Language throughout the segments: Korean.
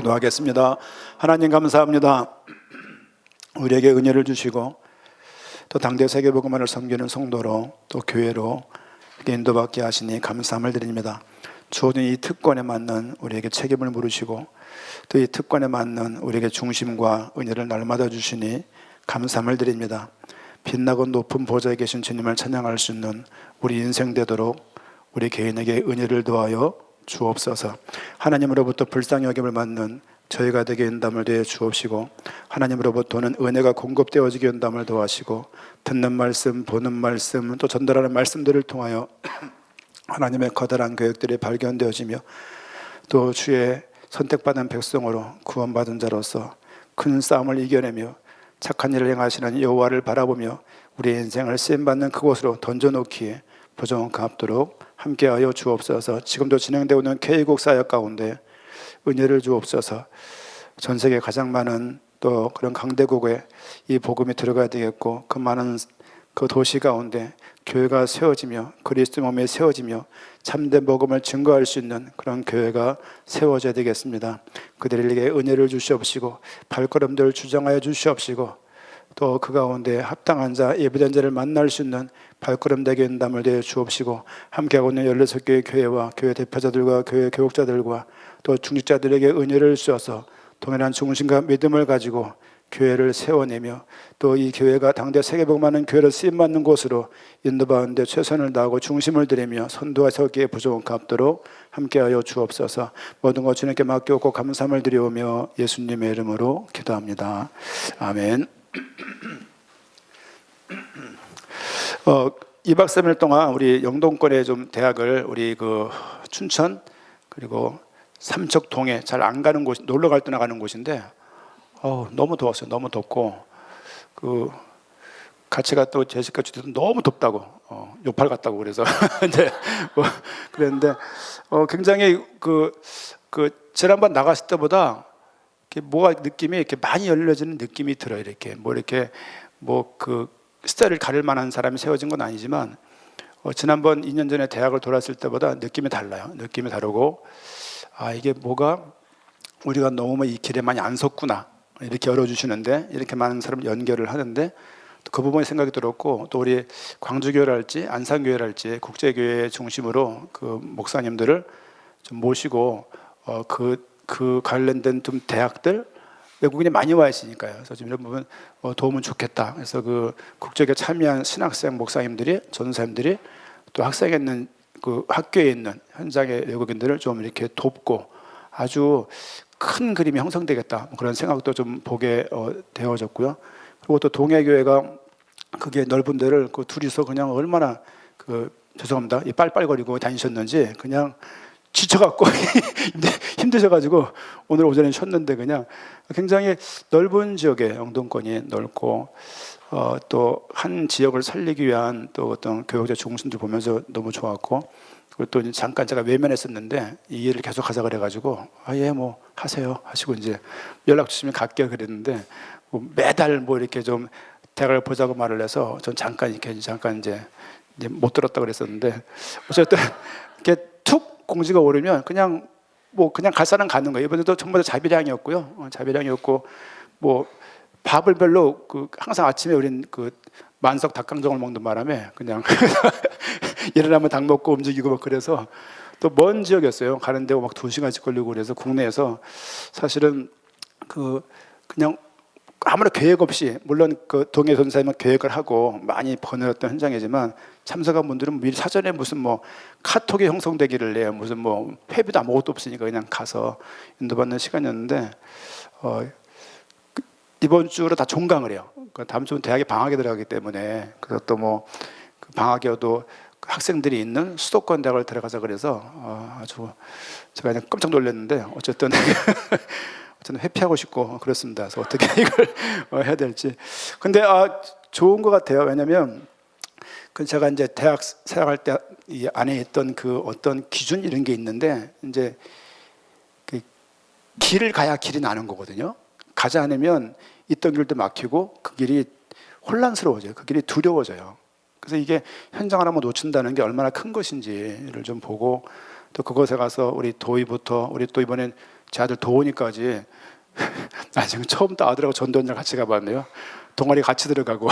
기도하겠습니다. 하나님 감사합니다. 우리에게 은혜를 주시고 또 당대 세계복음화를 섬기는 성도로 또 교회로 인도받게 하시니 감사함을 드립니다. 주어진 이 특권에 맞는 우리에게 책임을 물으시고 또 이 특권에 맞는 우리에게 중심과 은혜를 날마다 주시니 감사함을 드립니다. 빛나고 높은 보좌에 계신 주님을 찬양할 수 있는 우리 인생 되도록 우리 개인에게 은혜를 더하여 주옵소서. 하나님으로부터 불쌍히 여김을 받는 저희가 되게 인담을 더해 주옵시고, 하나님으로부터는 은혜가 공급되어지게 인담을 더하시고, 듣는 말씀, 보는 말씀, 또 전달하는 말씀들을 통하여 하나님의 커다란 계획들이 발견되어지며 또 주의 선택받은 백성으로 구원받은 자로서 큰 싸움을 이겨내며 착한 일을 행하시는 여호와를 바라보며 우리의 인생을 쓰임받는 그곳으로 던져놓기에 부정한 갚도록 함께하여 주옵소서. 지금도 진행되고 있는 K국 사역 가운데 은혜를 주옵소서. 전 세계 가장 많은 또 그런 강대국에 이 복음이 들어가야 되겠고, 그 많은 그 도시 가운데 교회가 세워지며 그리스도 몸에 세워지며 참된 복음을 증거할 수 있는 그런 교회가 세워져야 되겠습니다. 그들에게 은혜를 주시옵시고 발걸음들을 주장하여 주시옵시고 또 그 가운데 합당한 자, 예비된 자를 만날 수 있는 발걸음 되게 인담을 대해 주옵시고, 함께하고 있는 16개의 교회와 교회 대표자들과 교회 교육자들과 또 중직자들에게 은혜를 주셔서 동일한 중심과 믿음을 가지고 교회를 세워내며 또 이 교회가 당대 세계복음하는 교회를 쓰임받는 곳으로 인도받는 데 최선을 다하고 중심을 들이며 선두와 서기에 부족한 갚도록 함께하여 주옵소서. 모든 것 주님께 맡겨오고 감사함을 드리오며 예수님의 이름으로 기도합니다. 아멘. 2박 3일 동안 우리 영동권의 좀 대학을 우리 그 춘천 그리고 삼척동에 잘 안 가는 곳, 놀러 갈 때나 가는 곳인데 너무 더웠어요. 너무 덥고 그 같이 갔다 제시카 주도 너무 덥다고 요팔 같다고 그래서 이제 뭐 그랬는데 굉장히 그 지난번 나갔을 때보다 뭐가 느낌이 이렇게 많이 열려지는 느낌이 들어요. 이렇게 그 스타일을 가릴 만한 사람이 세워진 건 아니지만 지난번 2년 전에 대학을 돌았을 때보다 느낌이 달라요. 느낌이 다르고 이게 뭐가 우리가 너무 이 길에 많이 안 섰구나 이렇게 열어주시는데 이렇게 많은 사람 연결을 하는데 그 부분에 생각이 들었고, 또 우리 광주교회랄지 안산교회랄지 국제교회 중심으로 그 목사님들을 좀 모시고 그 관련된 좀 대학들 외국인이 많이 와 있으니까요. 그래서 좀 이런 부분 도움은 좋겠다. 그래서 그 국제교회 참여한 신학생 목사님들이 전도사님들이 또 학생에 있는 그 학교에 있는 현장의 외국인들을 좀 이렇게 돕고 아주 큰 그림이 형성되겠다. 그런 생각도 좀 보게 되어졌고요. 그리고 또 동해교회가 그게 넓은 데를 그 둘이서 그냥 얼마나 죄송합니다. 이 빨빨거리고 다니셨는지 그냥 지쳐갖고 힘드셔가지고 오늘 오전에 쉬었는데 그냥 굉장히 넓은 지역에 영동권이 넓고 또 한 지역을 살리기 위한 또 어떤 교육자 중심들 보면서 너무 좋았고, 그리고 또 잠깐 제가 외면했었는데 이 일을 계속 하자 그래가지고 예 뭐 하세요 하시고 이제 연락 주시면 갈게요 그랬는데 뭐 매달 뭐 이렇게 좀 대학을 보자고 말을 해서 전 잠깐 이제 못 들었다 그랬었는데 어쨌든 이렇게 툭 공지가 오르면 그냥 갈 사람 가는 거예요. 이번에도 정말 자비량이었고요. 자비량이었고 뭐 밥을 별로 항상 아침에 우린 만석 닭강정을 먹는 바람에 그냥 일어나면 닭 먹고 움직이고 막 그래서 또 먼 지역이었어요. 가는데 막 2시간씩 걸리고 그래서 국내에서 사실은 그냥 아무런 계획 없이, 물론 그 동해 선사님은 계획을 하고 많이 번외었던 현장이지만 참석한 분들은 미리 사전에 무슨 뭐 카톡이 형성되기를 해요. 무슨 뭐 회비도 아무것도 없으니까 그냥 가서 인도받는 시간이었는데 이번 주로 다 종강을 해요. 다음 주는 대학에 방학이 들어가기 때문에 그래서 또 뭐 방학이어도 학생들이 있는 수도권 대학을 들어가자 그래서 아주 제가 그냥 깜짝 놀랐는데 어쨌든 저는 회피하고 싶고 그렇습니다. 그래서 어떻게 이걸 해야 될지. 근데 좋은 것 같아요. 왜냐하면 제가 이제 대학 생활할 때 이 안에 있던 어떤 기준 이런 게 있는데 이제 길을 가야 길이 나는 거거든요. 가지 않으면 있던 길도 막히고 그 길이 혼란스러워져요. 그 길이 두려워져요. 그래서 이게 현장을 한번 놓친다는 게 얼마나 큰 것인지를 좀 보고 또 그곳에 가서 우리 도희부터 우리 또 이번엔 제 아들 도훈이까지 나 지금 처음부터 아들하고 전도연장 같이 가봤네요. 동아리 같이 들어가고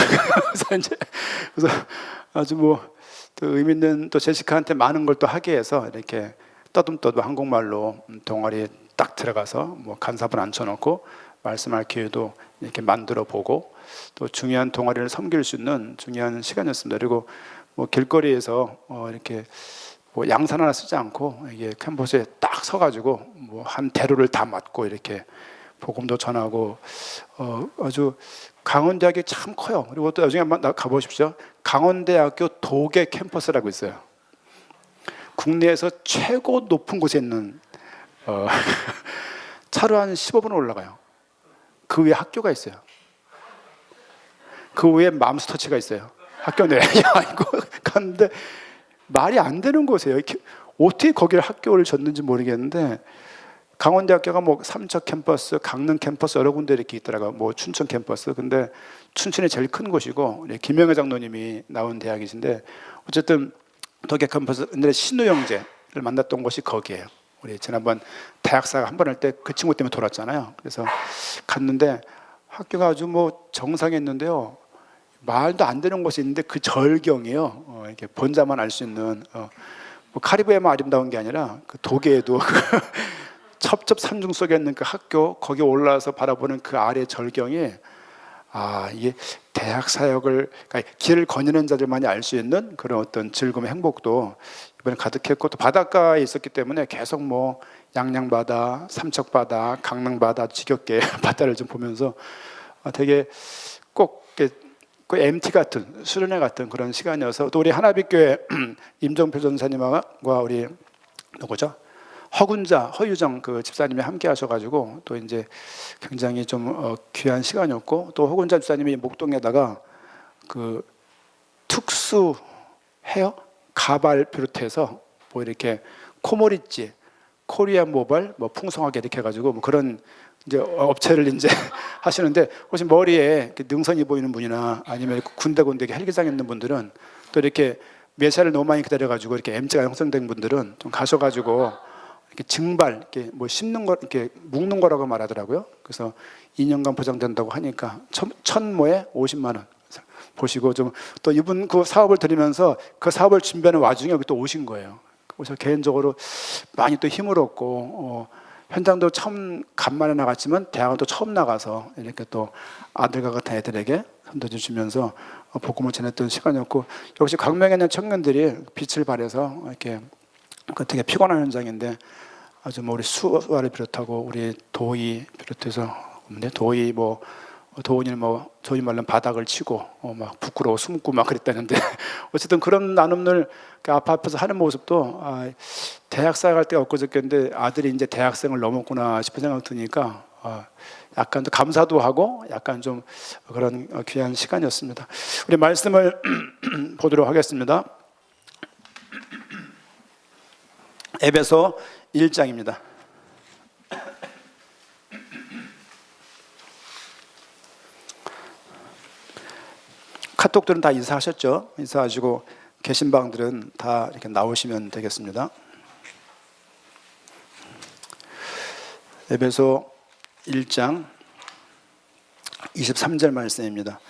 그래서 아주 뭐 또 의미 있는 또 제시카한테 많은 걸 또 하게 해서 이렇게 떠듬떠듬 한국말로 동아리에 딱 들어가서 뭐 간사분 앉혀놓고 말씀할 기회도 이렇게 만들어 보고 또 중요한 동아리를 섬길 수 있는 중요한 시간이었습니다. 그리고 뭐 길거리에서 이렇게 뭐 양산 하나 쓰지 않고 이게 캠퍼스에 딱 서가지고 뭐 한 대로를 다 맞고 이렇게 복음도 전하고 아주 강원대학이 참 커요. 그리고 또 나중에 한번 가보십시오. 강원대학교 도계 캠퍼스라고 있어요. 국내에서 최고 높은 곳에 있는 차로 한 15분 올라가요. 그 위에 학교가 있어요. 그 위에 맘스터치가 있어요. 학교 내에. 이거 갔는데 말이 안 되는 곳이에요. 어떻게 거기를 학교를 졌는지 모르겠는데 강원대학교가 뭐 삼척 캠퍼스, 강릉 캠퍼스 여러 군데 이렇게 있더라고요. 뭐 춘천 캠퍼스. 근데 춘천이 제일 큰 곳이고 김영애 장로님이 나온 대학이신데 어쨌든 도계 캠퍼스 옛날에 신우 형제를 만났던 곳이 거기예요. 우리 지난번 대학사가 한 번 할 때 그 친구 때문에 돌았잖아요. 그래서 갔는데 학교가 아주 뭐 정상했는데요. 말도 안 되는 곳이 있는데 그 절경이요. 이렇게 본자만 알 수 있는 뭐 카리브해만 아름다운 게 아니라 그 도계에도 첩첩산중 속에 있는 그 학교 거기 올라와서 바라보는 그 아래 절경이 이게 대학 사역을 그러니까 길을 거니는 자들만이 알 수 있는 그런 어떤 즐거움, 행복도 이번에 가득했고 또 바닷가에 있었기 때문에 계속 뭐 양양바다, 삼척바다, 강릉바다 지겹게 바다를 좀 보면서 되게 꼭 그 MT 같은 수련회 같은 그런 시간이어서 또 우리 하나빛교회 임정표 전사님과 우리 누구죠? 허유정 그 집사님이 함께 하셔가지고 또 이제 굉장히 좀 귀한 시간이었고 또 허군자 집사님이 목동에다가 그 특수 헤어 가발 비롯해서 뭐 이렇게 코모리지, 코리안 모발 뭐 풍성하게 이렇게 해가지고 뭐 그런 이제 업체를 이제 하시는데 혹시 머리에 능선이 보이는 분이나 아니면 군데군데 헬기장 있는 분들은 또 이렇게 매사를 너무 많이 기다려가지고 이렇게 M자가 형성된 분들은 좀 가셔가지고 이렇게 증발, 이렇게 뭐 씹는 거, 이렇게 묶는 거라고 말하더라고요. 그래서 2년간 보장된다고 하니까 천모에 50만 원 보시고 좀 또 이분 그 사업을 들으면서 그 사업을 준비하는 와중에 여기 또 오신 거예요. 그래서 개인적으로 많이 또 힘을 얻고 현장도 처음 간만에 나갔지만 대학은 또 처음 나가서 이렇게 또 아들과 같은 애들에게 선도 주시면서 복음을 전했던 시간이었고 역시 광명에 있는 청년들이 빛을 발해서 이렇게 되게 피곤한 현장인데 아주 뭐 우리 수아를 비롯하고 우리 도희 비롯해서 도희 뭐 도훈이는 뭐 저희 말로는 바닥을 치고 막 부끄러워 숨고 막 그랬다는데 어쨌든 그런 나눔을 앞에서 하는 모습도 대학생 갈 때가 엊그저께인데 아들이 이제 대학생을 넘었구나 싶은 생각 드니까 약간 또 감사도 하고 약간 좀 그런 귀한 시간이었습니다. 우리 말씀을 보도록 하겠습니다. 에베소 1장입니다. 카톡들은 다 인사하셨죠? 인사하시고 계신 방들은 다 이렇게 나오시면 되겠습니다. 에베소 1장 23절 말씀입니다.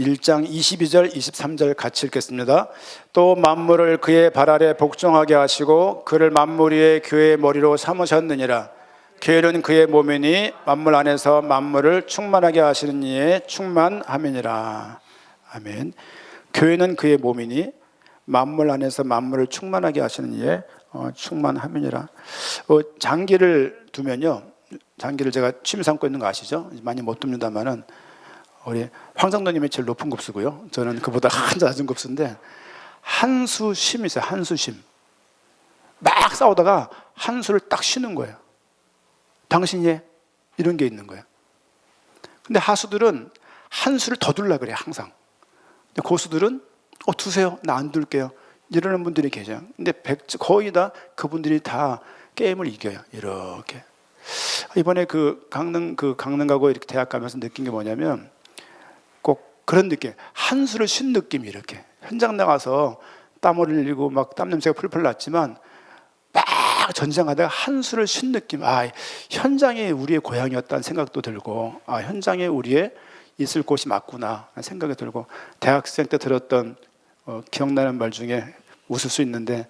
1장 22절 23절 같이 읽겠습니다. 또 만물을 그의 발 아래 복종하게 하시고 그를 만물 위에 교회의 머리로 삼으셨느니라. 교회는 그의 몸이니 만물 안에서 만물을 충만하게 하시는 이의 충만함이니라. 아멘. 교회는 그의 몸이니 만물 안에서 만물을 충만하게 하시는 이의 충만함이니라. 장기를 두면요, 장기를 제가 취미 삼고 있는 거 아시죠? 많이 못 둡니다만은 우리 황장로님이 제일 높은 급수고요. 저는 그보다 한자 낮은 급수인데 한수심이 있어요. 한수심. 막 싸우다가 한수를 딱 쉬는 거예요. 당신이 이런 게 있는 거예요. 근데 하수들은 한수를 더 둘라 그래요. 항상. 근데 고수들은 두세요. 나 안 둘게요. 이러는 분들이 계셔요. 근데 거의 다 그분들이 다 게임을 이겨요. 이렇게. 이번에 강릉 가고 이렇게 대학 가면서 느낀 게 뭐냐면 꼭 그런 느낌. 한수를 쉰 느낌이 이렇게. 현장 나가서 땀을 흘리고 막 땀 냄새가 풀풀 났지만 막 막 전쟁하다가 한숨을 쉰 느낌. 현장이 우리의 고향이었다는 생각도 들고, 현장에 우리의 있을 곳이 맞구나 생각이 들고, 대학생 때 들었던 기억나는 말 중에 웃을 수 있는데,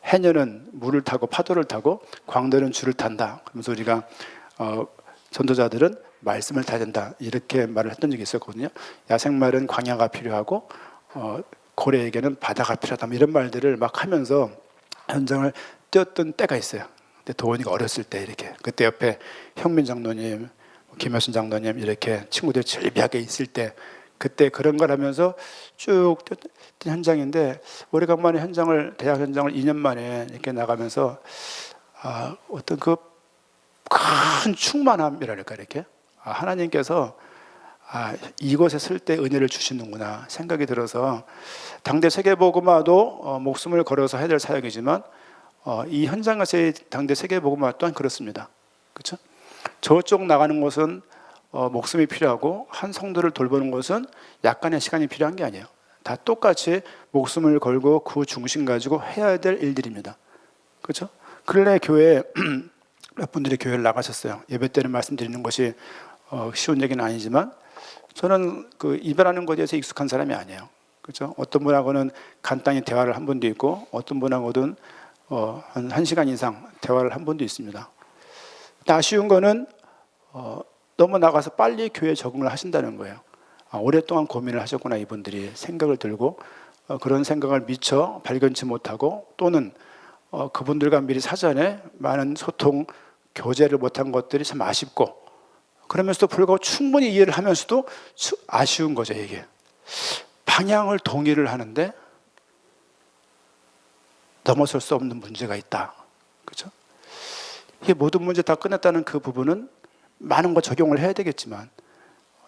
해녀는 물을 타고 파도를 타고 광대는 줄을 탄다. 그러면서 우리가 전도자들은 말씀을 타야 된다, 이렇게 말을 했던 적이 있었거든요. 야생말은 광야가 필요하고 고래에게는 바다가 필요하다, 이런 말들을 막 하면서 현장을 뛰었던 때가 있어요. 근데 도원이가 어렸을 때 이렇게, 그때 옆에 형민 장로님, 김효순 장로님 이렇게 친구들이 즐비하게 있을 때, 그때 그런 걸 하면서 쭉 뛰었던 현장인데, 오래간만에 대학 현장을 2년 만에 이렇게 나가면서 어떤 그 큰 충만함이랄까, 이렇게 하나님께서 이곳에 쓸 때 은혜를 주시는구나 생각이 들어서, 당대 세계복음화도 목숨을 걸어서 해야 될 사역이지만 이 현장에서의 당대 세계복음화 또한 그렇습니다. 그렇죠? 저쪽 나가는 곳은 목숨이 필요하고, 한 성도를 돌보는 것은 약간의 시간이 필요한 게 아니에요. 다 똑같이 목숨을 걸고 그 중심 가지고 해야 될 일들입니다. 그렇죠? 근래 교회에 몇 분들이 교회를 나가셨어요. 예배 때는 말씀드리는 것이 쉬운 얘기는 아니지만, 저는 그 이별하는 것에 대해서 익숙한 사람이 아니에요. 그렇죠? 어떤 분하고는 간단히 대화를 한 번도 있고, 어떤 분하고는 한 1시간 이상 대화를 한 번도 있습니다. 아쉬운 거는 너무 나가서 빨리 교회에 적응을 하신다는 거예요. 오랫동안 고민을 하셨구나, 이분들이 생각을 들고, 그런 생각을 미처 발견치 못하고, 또는 그분들과 미리 사전에 많은 소통, 교제를 못한 것들이 참 아쉽고, 그러면서도 불구하고 충분히 이해를 하면서도 아쉬운 거죠. 이게 방향을 동의를 하는데 넘어설 수 없는 문제가 있다. 그렇죠? 이게 모든 문제 다 끝냈다는 그 부분은 많은 거 적용을 해야 되겠지만,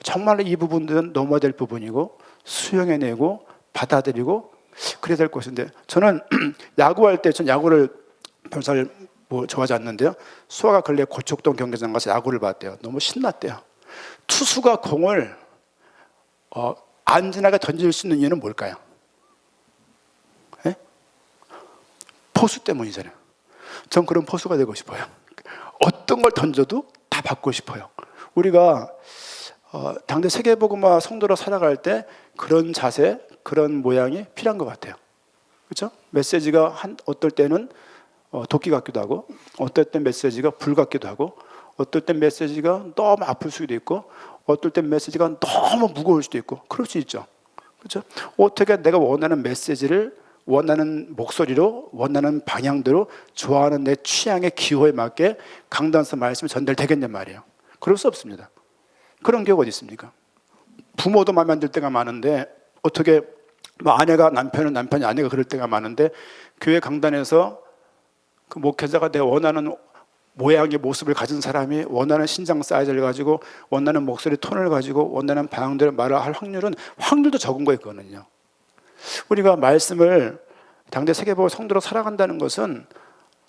정말로 이 부분들은 넘어야 될 부분이고, 수용해내고 받아들이고 그래야 될 것인데, 저는 야구할 때, 전 야구를 별로 좋아하지 않는데요, 수아가 근래 고척동 경기장 가서 야구를 봤대요. 너무 신났대요. 투수가 공을 안전하게 던질 수 있는 이유는 뭘까요? 네? 포수 때문이잖아요. 전 그런 포수가 되고 싶어요. 어떤 걸 던져도 다 받고 싶어요. 우리가 당대 세계복음화 성도로 살아갈 때 그런 자세, 그런 모양이 필요한 것 같아요. 그렇죠? 메시지가 어떨 때는 도끼 같기도 하고, 어떨 땐 메시지가 불 같기도 하고, 어떨 땐 메시지가 너무 아플 수도 있고, 어떨 땐 메시지가 너무 무거울 수도 있고, 그럴 수 있죠. 그렇죠? 어떻게 내가 원하는 메시지를 원하는 목소리로, 원하는 방향대로, 좋아하는 내 취향의 기호에 맞게 강단서 말씀이 전달되겠냔 말이에요. 그럴 수 없습니다. 그런 경우가 어디 있습니까? 부모도 마음에 안 들 때가 많은데, 어떻게 아내가 남편은 남편이 아내가 그럴 때가 많은데, 교회 강단에서 그 목회자가 내 원하는 모양의 모습을 가진 사람이 원하는 신장 사이즈를 가지고, 원하는 목소리 톤을 가지고, 원하는 방향대로 말을 할 확률도 적은 거였거든요. 우리가 말씀을 당대 세계복음화 성도로 살아간다는 것은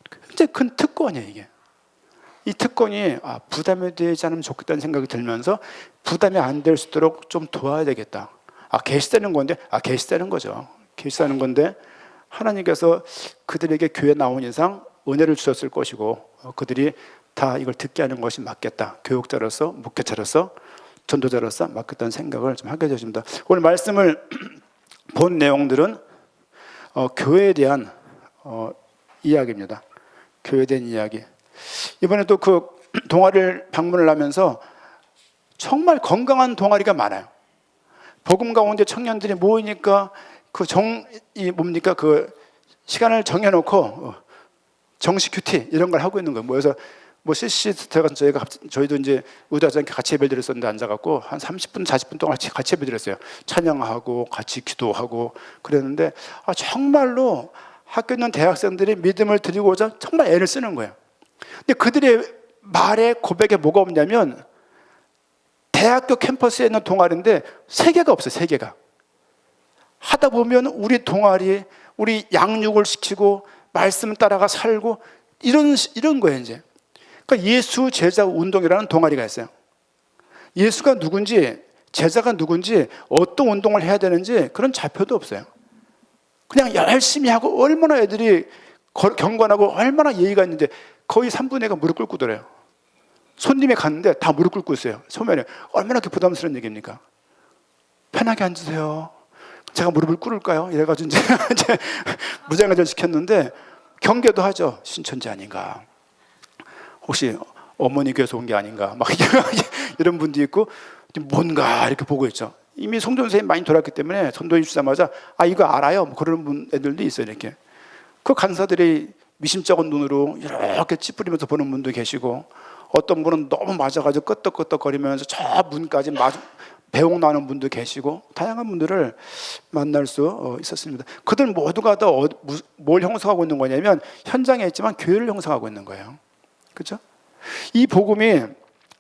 굉장히 큰 특권이에요. 이게 이 특권이 부담이 되지 않으면 좋겠다는 생각이 들면서, 부담이 안 될 수 있도록 좀 도와야 되겠다. 계시되는 건데, 계시되는 거죠. 계시되는 건데, 하나님께서 그들에게 교회 나온 이상 은혜를 주셨을 것이고, 그들이 다 이걸 듣게 하는 것이 맞겠다. 교육자로서, 목회자로서, 전도자로서 맞겠다는 생각을 좀 하게 되십니다. 오늘 말씀을 본 내용들은 교회에 대한 이야기입니다. 교회에 대한 이야기. 이번에 또 그 동아리를 방문을 하면서 정말 건강한 동아리가 많아요. 복음 가운데 청년들이 모이니까 그 뭡니까? 그 시간을 정해놓고 정식 큐티 이런 걸 하고 있는 거예요. 모여서 CC 들어가서 저희도 이제 의도하지 않게 같이 예배를 드렸었는데, 앉아갖고 한 30분, 40분 동안 같이 예배 드렸어요. 찬양하고 같이 기도하고 그랬는데, 정말로 학교 있는 대학생들이 믿음을 드리고자 정말 애를 쓰는 거예요. 근데 그들의 말에 고백에 뭐가 없냐면, 대학교 캠퍼스에 있는 동아리인데 세계가 없어요. 세계가. 하다 보면 우리 동아리, 우리 양육을 시키고 말씀 따라가 살고 이런 거예요. 이제 그러니까 예수 제자 운동이라는 동아리가 있어요. 예수가 누군지, 제자가 누군지, 어떤 운동을 해야 되는지 그런 좌표도 없어요. 그냥 열심히 하고, 얼마나 애들이 경건하고 얼마나 예의가 있는데 거의 3분의 1가 무릎 꿇고 들어요. 손님이 갔는데 다 무릎 꿇고 있어요. 처음에는 얼마나 부담스러운 얘기입니까? 편하게 앉으세요. 제가 무릎을 꿇을까요? 이래가지고 이제 무장가절 시켰는데 경계도 하죠. 신천지 아닌가? 혹시 어머니 교회에서 온 게 아닌가? 막 이런 분도 있고 뭔가 이렇게 보고 있죠. 이미 송도 선생님 많이 돌았기 때문에 전도해 주자마자 이거 알아요. 뭐 그런 애들도 있어요. 이렇게 그 간사들이 미심쩍은 눈으로 이렇게 찌푸리면서 보는 분도 계시고 어떤 분은 너무 맞아가지고 끄떡끄떡거리면서 저 문까지 배웅 나는 분도 계시고 다양한 분들을 만날 수 있었습니다. 그들 모두가 다 뭘 형성하고 있는 거냐면 현장에 있지만 교회를 형성하고 있는 거예요. 그렇죠? 이 복음이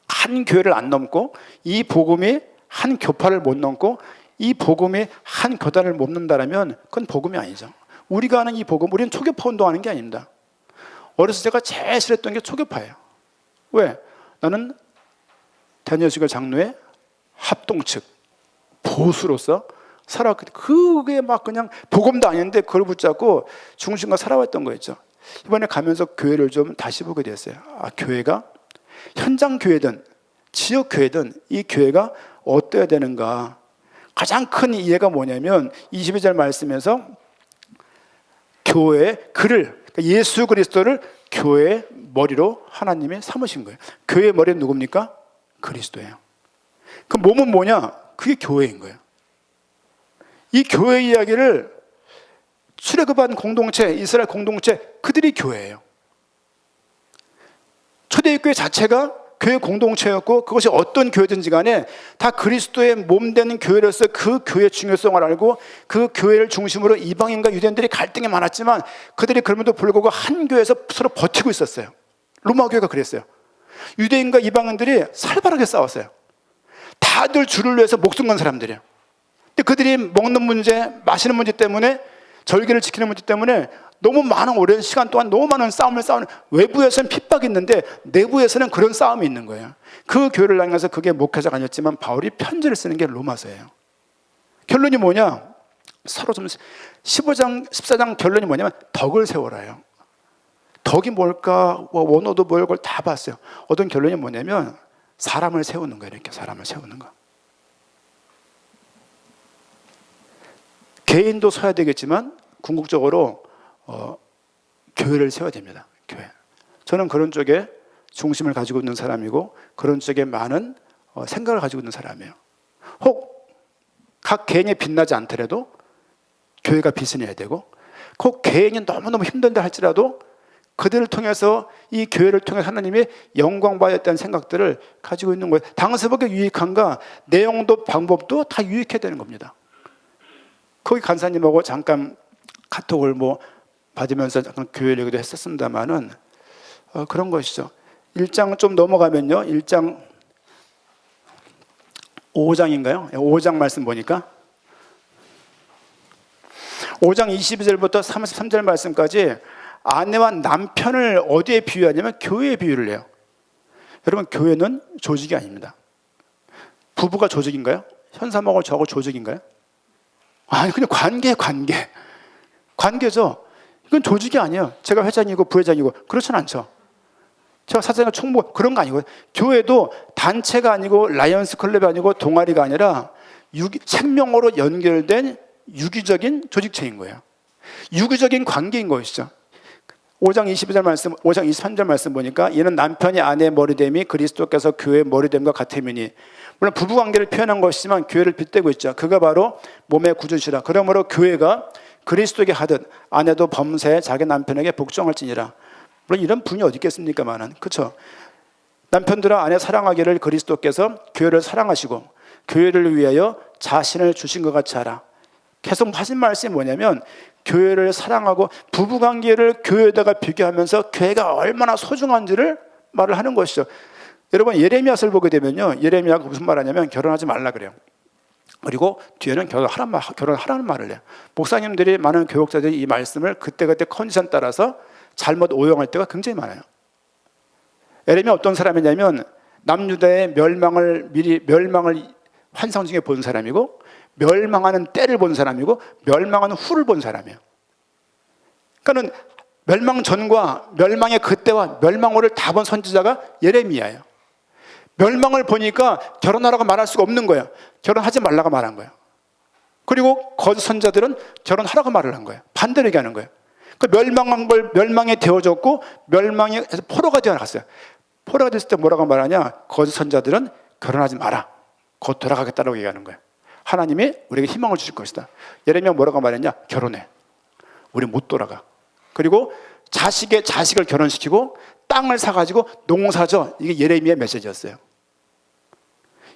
한 교회를 안 넘고 이 복음이 한 교파를 못 넘고 이 복음이 한 교단을 못 넘는다면 그건 복음이 아니죠. 우리가 하는 이 복음, 우리는 초교파 운동하는 게 아닙니다. 어렸을 때 제가 제일 싫었던 게 초교파예요. 왜? 나는 대녀식을 장로의 합동측 보수로서 살아왔기 때문에 그게 막 그냥 복음도 아닌데 그걸 붙잡고 중심과 살아왔던 거였죠. 이번에 가면서 교회를 좀 다시 보게 됐어요. 교회가 현장 교회든 지역 교회든 이 교회가 어때야 되는가. 가장 큰 이해가 뭐냐면 22절 말씀에서 교회의 그를, 예수 그리스도를 교회의 머리로 하나님이 삼으신 거예요. 교회의 머리는 누굽니까? 그리스도예요. 그 몸은 뭐냐? 그게 교회인 거예요. 이 교회 이야기를 출애굽한 공동체, 이스라엘 공동체, 그들이 교회예요. 초대교회 자체가 교회 공동체였고 그것이 어떤 교회든지 간에 다 그리스도의 몸 되는 교회로서 그 교회의 중요성을 알고 그 교회를 중심으로 이방인과 유대인들이 갈등이 많았지만 그들이 그럼에도 불구하고 한 교회에서 서로 버티고 있었어요. 로마 교회가 그랬어요. 유대인과 이방인들이 살벌하게 싸웠어요. 다들 주를 위해서 목숨 건 사람들이에요. 근데 그들이 먹는 문제, 마시는 문제 때문에 절기를 지키는 문제 때문에 너무 많은 오랜 시간 동안 너무 많은 싸움을 싸우는, 외부에서는 핍박이 있는데 내부에서는 그런 싸움이 있는 거예요. 그 교회를 향해서 그게 목회자가 아니었지만 바울이 편지를 쓰는 게 로마서예요. 결론이 뭐냐? 서로 좀 15장, 14장 결론이 뭐냐면 덕을 세워라요. 덕이 뭘까? 원어도 뭘 걸 다 봤어요. 어떤 결론이 뭐냐면 사람을 세우는 거예요. 이렇게 사람을 세우는 거. 개인도 서야 되겠지만 궁극적으로 교회를 세워야 됩니다. 교회. 저는 그런 쪽에 중심을 가지고 있는 사람이고 그런 쪽에 많은 생각을 가지고 있는 사람이에요. 혹 각 개인이 빛나지 않더라도 교회가 빛을 내야 되고 혹 개인이 너무너무 힘든다 할지라도 그들을 통해서 이 교회를 통해 하나님이 영광 받았다는 생각들을 가지고 있는 거예요. 당사복에 유익한가? 내용도 방법도 다 유익해야 되는 겁니다. 거기 간사님하고 잠깐 카톡을 받으면서 잠깐 교회 얘기도 했었습니다만은 그런 것이죠. 1장 좀 넘어가면요. 1장 5장인가요? 5장 말씀 보니까 5장 22절부터 33절 말씀까지 아내와 남편을 어디에 비유하냐면 교회에 비유를 해요. 여러분, 교회는 조직이 아닙니다. 부부가 조직인가요? 현사목을 저하고 조직인가요? 아니, 그냥 관계죠. 이건 조직이 아니에요. 제가 회장이고 부회장이고 그렇지는 않죠. 제가 사장이고 총무 그런 거 아니고요. 교회도 단체가 아니고 라이언스 클럽이 아니고 동아리가 아니라 생명으로 연결된 유기적인 조직체인 거예요. 유기적인 관계인 것이죠. 5장 22절 말씀, 5장 23절 말씀 보니까 이는 남편이 아내의 머리됨이 그리스도께서 교회의 머리됨과 같음이니, 물론 부부관계를 표현한 것이지만 교회를 빗대고 있죠. 그가 바로 몸의 구주시라. 그러므로 교회가 그리스도에게 하듯 아내도 범사에 자기 남편에게 복종할지니라. 물론 이런 분이 어디 있겠습니까만은, 그렇죠? 남편들아 아내 사랑하기를 그리스도께서 교회를 사랑하시고 교회를 위하여 자신을 주신 것 같이 하라. 계속 하신 말씀이 뭐냐면 교회를 사랑하고 부부관계를 교회에다가 비교하면서 교회가 얼마나 소중한지를 말을 하는 것이죠. 여러분, 예레미야서를 보게 되면요, 예레미야가 무슨 말 하냐면 결혼하지 말라 그래요. 그리고 뒤에는 결혼하라는 말을 해요. 목사님들이, 많은 교육자들이 이 말씀을 그때그때 컨디션 따라서 잘못 오용할 때가 굉장히 많아요. 예레미야 어떤 사람이냐면 남유다의 멸망을 환상 중에 본 사람이고, 멸망하는 때를 본 사람이고, 멸망하는 후를 본 사람이에요. 그러니까 멸망 전과 멸망의 그때와 멸망 후를 다 본 선지자가 예레미야예요. 멸망을 보니까 결혼하라고 말할 수가 없는 거예요. 결혼하지 말라고 말한 거예요. 그리고 거짓 선자들은 결혼하라고 말을 한 거예요. 반대로 얘기하는 거예요. 그 멸망한 걸 멸망에 되어졌고 멸망에서 포로가 되어갔어요. 포로가 됐을 때 뭐라고 말하냐? 거짓 선자들은 결혼하지 마라. 곧 돌아가겠다라고 얘기하는 거예요. 하나님이 우리에게 희망을 주실 것이다. 예레미야 뭐라고 말했냐? 결혼해. 우리 못 돌아가. 그리고 자식의 자식을 결혼시키고 땅을 사가지고 농사져. 이게 예레미야 메시지였어요.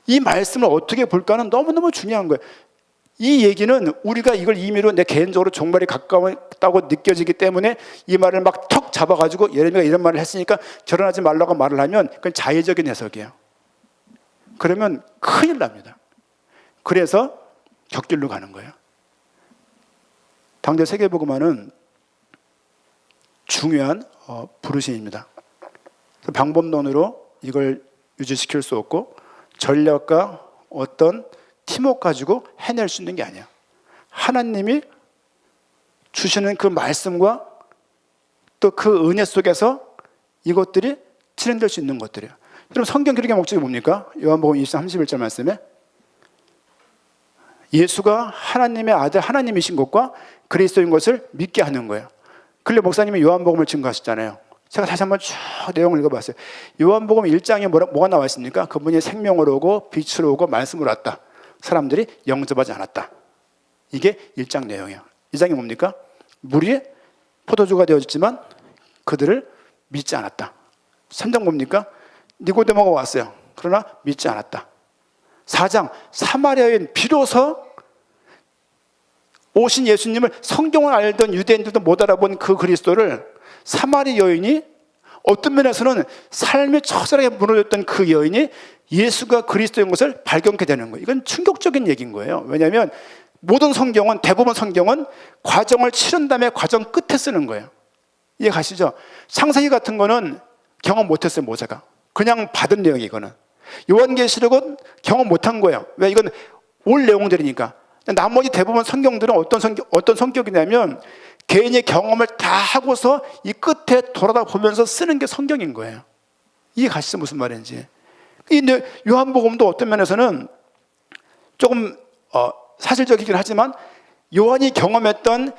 이 말씀을 어떻게 볼까는 너무너무 중요한 거예요. 이 얘기는 우리가 이걸 임의로 내 개인적으로 종말이 가까웠다고 느껴지기 때문에 이 말을 막 턱 잡아가지고 예레미야가 이런 말을 했으니까 결혼하지 말라고 말을 하면 그건 자의적인 해석이에요. 그러면 큰일 납니다. 그래서 격길로 가는 거예요. 당대 세계복음화는 중요한 부르심입니다. 방법론으로 이걸 유지시킬 수 없고 전략과 어떤 팀워크 가지고 해낼 수 있는 게 아니야. 하나님이 주시는 그 말씀과 또 그 은혜 속에서 이것들이 진행될 수 있는 것들이에요. 여러분 성경 기록의 목적이 뭡니까? 요한복음 23, 31절 말씀에 예수가 하나님의 아들 하나님이신 것과 그리스도인 것을 믿게 하는 거예요. 근래 목사님이 요한복음을 증거하셨잖아요. 제가 다시 한번 쭉 내용을 읽어봤어요. 요한복음 1장에 뭐가 나와 있습니까? 그분이 생명으로 오고 빛으로 오고 말씀으로 왔다. 사람들이 영접하지 않았다. 이게 1장 내용이에요. 2장이 뭡니까? 물이 포도주가 되어졌지만 그들을 믿지 않았다. 3장 뭡니까? 니고데모가 왔어요. 그러나 믿지 않았다. 4장 사마리아인 비로소 오신 예수님을 성경을 알던 유대인들도 못 알아본 그 그리스도를 사마리 여인이 어떤 면에서는 삶이 처절하게 무너졌던 그 여인이 예수가 그리스도인 것을 발견하게 되는 거예요. 이건 충격적인 얘기인 거예요. 왜냐하면 모든 성경은 대부분 성경은 과정을 치른 다음에 과정 끝에 쓰는 거예요. 이해 가시죠? 창세기 같은 거는 경험 못했어요. 모세가 그냥 받은 내용이 이거는. 요한계시록은 경험 못한 거예요. 왜? 이건 올 내용들이니까. 나머지 대부분 성경들은 어떤 성격이냐면 개인의 경험을 다 하고서 이 끝에 돌아다 보면서 쓰는 게 성경인 거예요. 이해 가시죠? 무슨 말인지. 근데 요한복음도 어떤 면에서는 조금 사실적이긴 하지만 요한이 경험했던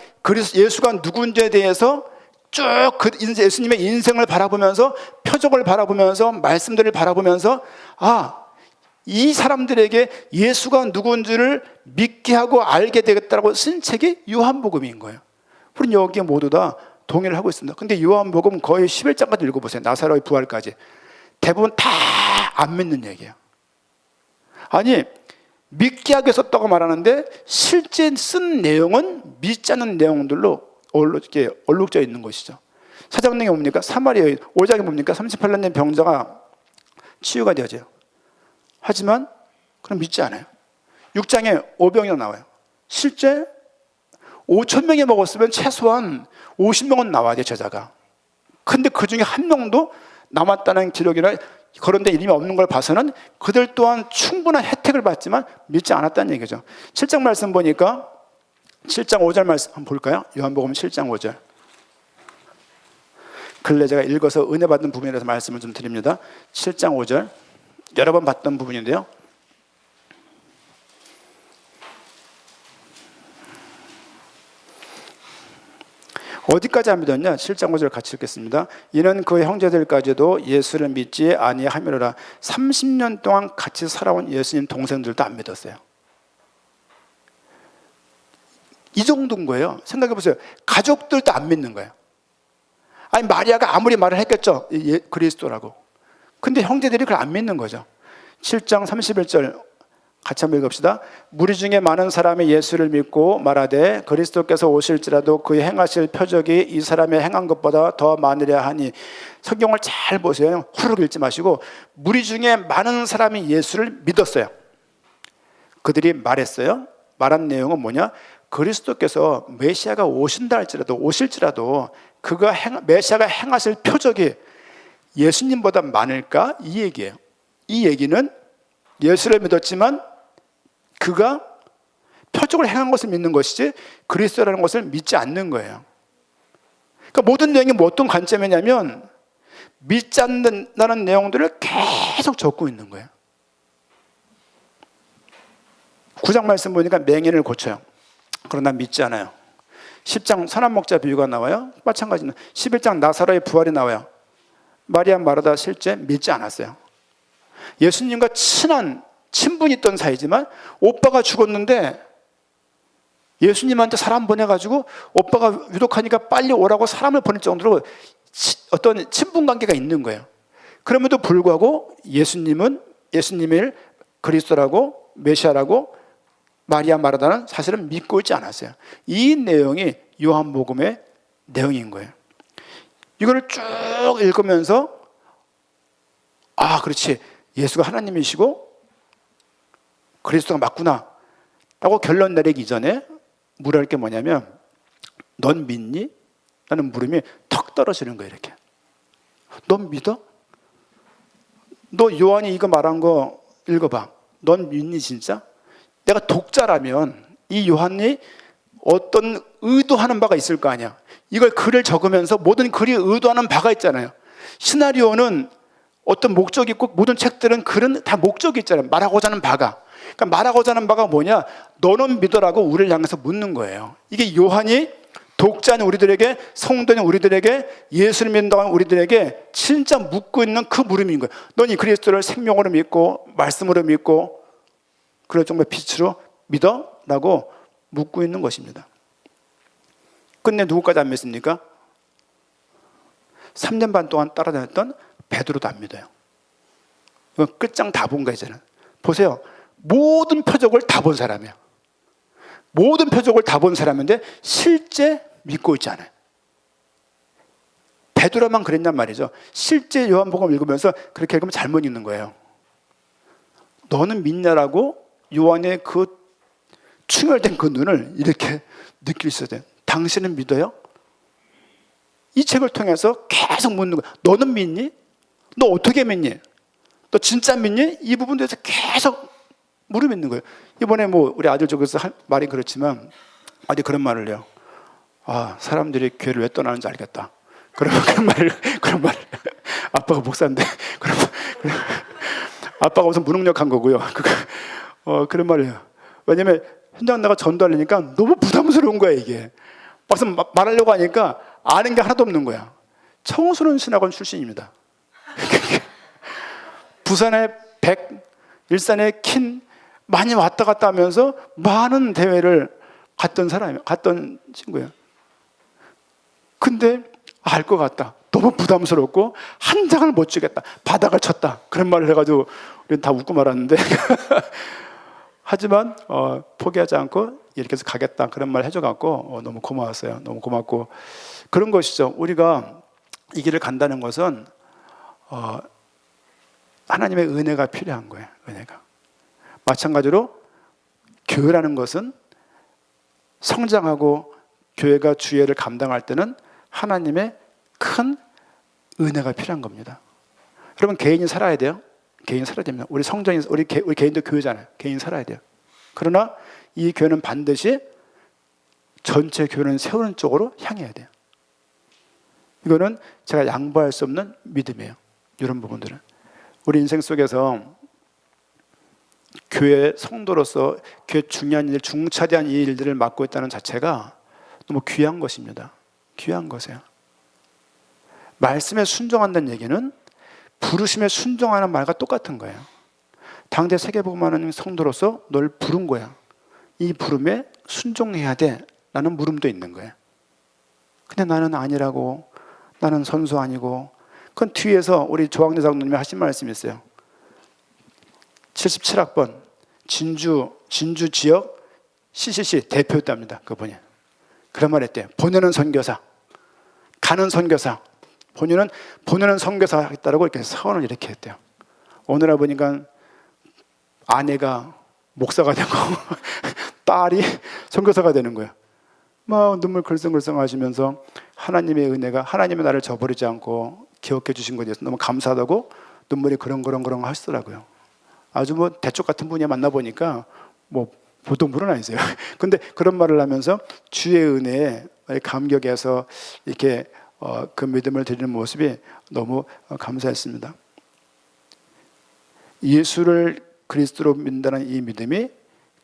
예수가 누군지에 대해서 쭉 예수님의 인생을 바라보면서 표적을 바라보면서 말씀들을 바라보면서 이 사람들에게 예수가 누군지를 믿게 하고 알게 되겠다고 쓴 책이 요한복음인 거예요. 우리는 여기에 모두 다 동의를 하고 있습니다. 근데 요한복음 거의 11장까지 읽어보세요. 나사로의 부활까지. 대부분 다 안 믿는 얘기예요. 아니 믿게 하기 위해서 썼다고 말하는데 실제 쓴 내용은 믿지 않는 내용들로 얼룩져 있는 것이죠. 4장 내용이 뭡니까? 사마리아 여인. 5장이 뭡니까? 38년 된 병자가 치유가 되어져요. 하지만 그럼 믿지 않아요. 6장에 오병이나 나와요. 실제 5천 명이 먹었으면 최소한 50명은 나와야 돼 제자가. 근데 그 중에 한 명도 남았다는 기록이나 거론된 이름이 없는 걸 봐서는 그들 또한 충분한 혜택을 받지만 믿지 않았다는 얘기죠. 7장 말씀 보니까 7장 5절 말씀 한번 볼까요? 요한복음 7장 5절. 근래 제가 읽어서 은혜 받은 부분에 대해서 말씀을 좀 드립니다. 7장 5절 여러 번 봤던 부분인데요. 어디까지 안 믿었냐? 7장 5절 같이 읽겠습니다. 이는 그 형제들까지도 예수를 믿지 아니하미로라. 30년 동안 같이 살아온 예수님 동생들도 안 믿었어요. 이 정도인 거예요. 생각해 보세요. 가족들도 안 믿는 거예요. 아니 마리아가 아무리 말을 했겠죠. 그리스도라고. 근데 형제들이 그걸 안 믿는 거죠. 7장 31절 같이 한번 읽읍시다. 무리 중에 많은 사람이 예수를 믿고 말하되 그리스도께서 오실지라도 그 행하실 표적이 이 사람의 행한 것보다 더 많으려 하니. 성경을 잘 보세요. 후루룩 읽지 마시고 무리 중에 많은 사람이 예수를 믿었어요. 그들이 말했어요. 말한 내용은 뭐냐? 그리스도께서 메시아가 오실지라도 그가 메시아가 행하실 표적이 예수님보다 많을까? 이 얘기예요. 이 얘기는 예수를 믿었지만 그가 표적을 행한 것을 믿는 것이지 그리스도라는 것을 믿지 않는 거예요. 그러니까 모든 내용이 뭐 어떤 관점이냐면 믿지 않는다는 내용들을 계속 적고 있는 거예요. 9장 말씀 보니까 맹인을 고쳐요. 그러나 믿지 않아요. 10장 선한 목자 비유가 나와요. 마찬가지는 11장 나사로의 부활이 나와요. 마리아 마르다 실제 믿지 않았어요. 예수님과 친한 친분이 있던 사이지만 오빠가 죽었는데 예수님한테 사람 보내가지고 오빠가 유독하니까 빨리 오라고 사람을 보낼 정도로 어떤 친분 관계가 있는 거예요. 그럼에도 불구하고 예수님을 그리스도라고 메시아라고 마리아 마르다는 사실은 믿고 있지 않았어요. 이 내용이 요한복음의 내용인 거예요. 이거를 쭉 읽으면서 아, 그렇지, 예수가 하나님이시고 그리스도가 맞구나 라고 결론 내리기 전에 물어야 할 게 뭐냐면 넌 믿니? 라는 물음이 턱 떨어지는 거예요. 이렇게. 넌 믿어? 너 요한이 이거 말한 거 읽어봐. 넌 믿니 진짜? 내가 독자라면 이 요한이 어떤 의도하는 바가 있을 거 아니야. 이걸 글을 적으면서 모든 글이 의도하는 바가 있잖아요. 시나리오는 어떤 목적이 있고 모든 책들은 글은 다 목적이 있잖아요. 말하고자 하는 바가. 그러니까 말하고자 하는 바가 뭐냐? 너는 믿어라고 우리를 향해서 묻는 거예요. 이게 요한이 독자인 우리들에게, 성도인 우리들에게, 예수를 믿는다는 우리들에게 진짜 묻고 있는 그 물음인 거예요. 넌 이 그리스도를 생명으로 믿고 말씀으로 믿고 그럴 정도의 빛으로 믿어? 라고 묻고 있는 것입니다. 끝내 누구까지 안 믿습니까? 3년 반 동안 따라다녔던 베드로도 안 믿어요. 이건 끝장 다 본 거예요. 저는. 보세요. 모든 표적을 다 본 사람이에요. 모든 표적을 다 본 사람인데 실제 믿고 있지 않아요. 베드로만 그랬냔 말이죠. 실제 요한복음 읽으면서 그렇게 읽으면 잘못 읽는 거예요. 너는 믿냐라고 요한의 그 충혈된 그 눈을 이렇게 느낄 수 있어요. 당신은 믿어요? 이 책을 통해서 계속 묻는 거예요. 너는 믿니? 너 어떻게 믿니? 너 진짜 믿니? 이 부분에 대해서 계속 물어묻는 거예요. 이번에 뭐 우리 아들 쪽에서 할 말이 그렇지만 아직 그런 말을 해요. 아, 사람들이 교회를 왜 떠나는지 알겠다. 그런 말을 아빠가 목사인데 아빠가 우선 무능력한 거고요. 그런 말을 해요. 왜냐면 현장 나가 전도하려니까 너무 부담스러운 거야 이게. 막상 말하려고 하니까 아는 게 하나도 없는 거야. 청소년 신학원 출신입니다. 부산의 백, 일산의 킨 많이 왔다 갔다 하면서 많은 대회를 갔던 친구예요. 근데 알 것 같다. 너무 부담스럽고 한 장을 못 주겠다. 바닥을 쳤다. 그런 말을 해가지고 우리는 다 웃고 말았는데 하지만 포기하지 않고 이렇게 해서 가겠다. 그런 말 해줘갖고 너무 고마웠어요. 너무 고맙고 그런 것이죠. 우리가 이 길을 간다는 것은 하나님의 은혜가 필요한 거예요. 은혜가. 마찬가지로 교회라는 것은 성장하고 교회가 주예를 감당할 때는 하나님의 큰 은혜가 필요한 겁니다. 여러분 개인이 살아야 돼요. 개인 살아야 됩니다. 우리 성전이 우리 개인도 교회잖아요. 개인 살아야 돼요. 그러나 이 교회는 반드시 전체 교회를 세우는 쪽으로 향해야 돼요. 이거는 제가 양보할 수 없는 믿음이에요. 이런 부분들은 우리 인생 속에서 교회 성도로서 교회 중요한 일, 중차대한 이 일들을 맡고 있다는 자체가 너무 귀한 것입니다. 귀한 것이에요. 말씀에 순종한다는 얘기는 부르심에 순종하는 말과 똑같은 거예요. 당대 세계복음하는 성도로서 널 부른 거야. 이 부름에 순종해야 돼 라는 물음도 있는 거예요. 근데 나는 아니라고, 나는 선수 아니고. 그건 뒤에서 우리 조항래 장로님이 하신 말씀이 있어요. 77학번 진주 지역 CCC 대표였답니다. 그분이. 그런 말 했대요. 보내는 선교사, 가는 선교사, 보내는 선교사 하겠다라고 이렇게 서원을 이렇게 했대요. 어느 날 보니까 아내가 목사가 되고 딸이 선교사가 되는 거예요. 막 눈물 글썽글썽 하시면서 하나님의 은혜가, 하나님의 나를 저버리지 않고 기억해 주신 것에 대해서 너무 감사하다고 눈물이 그렁그렁 하시더라고요. 아주 뭐 대쪽 같은 분이 만나보니까 뭐 보통 분은 아니세요. 근데 그런 말을 하면서 주의 은혜에 감격해서 이렇게 그 믿음을 드리는 모습이 너무 감사했습니다. 예수를 그리스도로 믿는다는 이 믿음이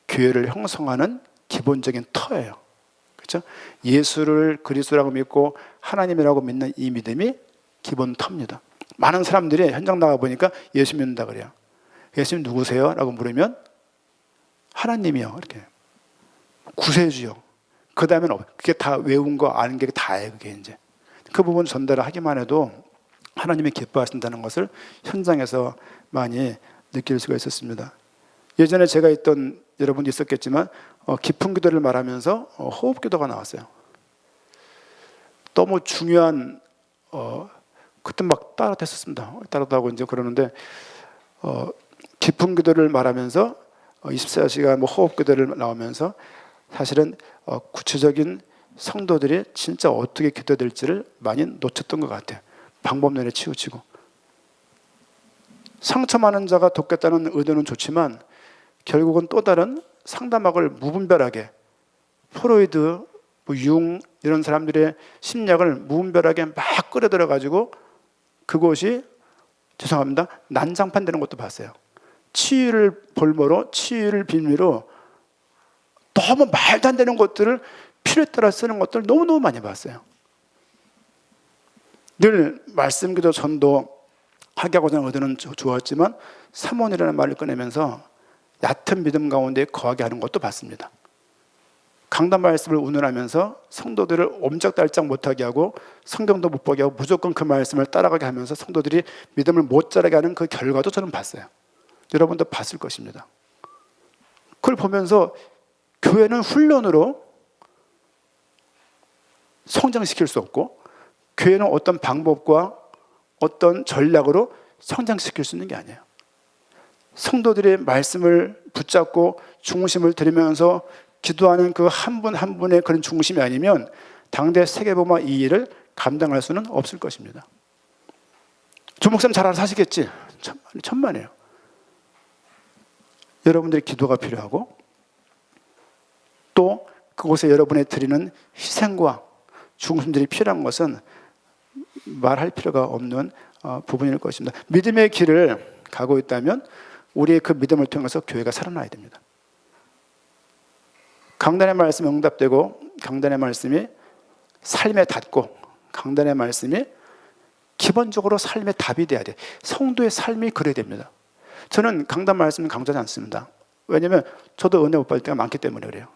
교회를 형성하는 기본적인 터예요. 그렇죠? 예수를 그리스도라고 믿고 하나님이라고 믿는 이 믿음이 기본 터입니다. 많은 사람들이 현장 나가 보니까 예수 믿는다 그래요. 예수님 누구세요? 라고 물으면 하나님이요. 이렇게 구세주요. 그 다음에는 그게 다 외운 거 아는 게 다예요. 그게 이제 그 부분 전달을 하기만 해도 하나님이 기뻐하신다는 것을 현장에서 많이 느낄 수가 있었습니다. 예전에 제가 있던 여러분도 있었겠지만 깊은 기도를 말하면서 호흡 기도가 나왔어요. 너무 중요한 그때 막 따뜻했었습니다. 따뜻하고 이제 그러는데 깊은 기도를 말하면서 24시간 호흡 기도를 나오면서 사실은 구체적인 성도들이 진짜 어떻게 기도될지를 많이 놓쳤던 것 같아요. 방법론에 치우치고 상처 많은 자가 돕겠다는 의도는 좋지만 결국은 또 다른 상담학을 무분별하게 프로이드, 융 이런 사람들의 심리학을 무분별하게 막 끌어들여 가지고 그곳이 죄송합니다 난장판 되는 것도 봤어요. 치유를 볼모로 치유를 빌미로 너무 말도 안 되는 것들을 필요에 따라 쓰는 것들 너무너무 많이 봤어요. 늘 말씀기도 전도 하게 하고자 하는 의도는 좋았지만 사모니라는 말을 꺼내면서 얕은 믿음 가운데 거하게 하는 것도 봤습니다. 강단 말씀을 운운하면서 성도들을 옴짝달짝 못하게 하고 성경도 못 보게 하고 무조건 그 말씀을 따라가게 하면서 성도들이 믿음을 못 자라게 하는 그 결과도 저는 봤어요. 여러분도 봤을 것입니다. 그걸 보면서 교회는 훈련으로 성장시킬 수 없고 교회는 어떤 방법과 어떤 전략으로 성장시킬 수 있는 게 아니에요. 성도들의 말씀을 붙잡고 중심을 들이면서 기도하는 그 한 분 한 분의 그런 중심이 아니면 당대 세계복음화 이 일을 감당할 수는 없을 것입니다. 조 목사님 잘 알아서 하시겠지? 천만에요. 여러분들의 기도가 필요하고 또 그곳에 여러분이 드리는 희생과 중심들이 필요한 것은 말할 필요가 없는 부분일 것입니다. 믿음의 길을 가고 있다면 우리의 그 믿음을 통해서 교회가 살아나야 됩니다. 강단의 말씀이 응답되고 강단의 말씀이 삶에 닿고 강단의 말씀이 기본적으로 삶의 답이 돼야 돼. 성도의 삶이 그래야 됩니다. 저는 강단 말씀을 강조하지 않습니다. 왜냐하면 저도 은혜 못 받을 때가 많기 때문에 그래요.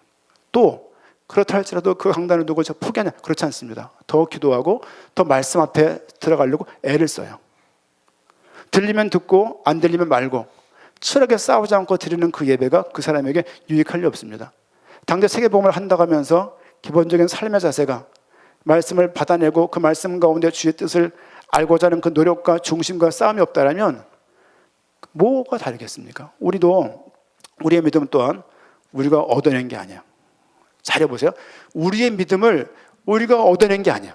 또 그렇다 할지라도 그 강단을 두고 저 포기하냐? 그렇지 않습니다. 더 기도하고 더 말씀 앞에 들어가려고 애를 써요. 들리면 듣고 안 들리면 말고 치열하게 싸우지 않고 드리는 그 예배가 그 사람에게 유익할 리 없습니다. 당대 세계복음을 한다고 하면서 기본적인 삶의 자세가 말씀을 받아내고 그 말씀 가운데 주의 뜻을 알고자 하는 그 노력과 중심과 싸움이 없다면 뭐가 다르겠습니까? 우리도 우리의 믿음 또한 우리가 얻어낸 게 아니야. 잘해보세요. 우리의 믿음을 우리가 얻어낸 게 아니야.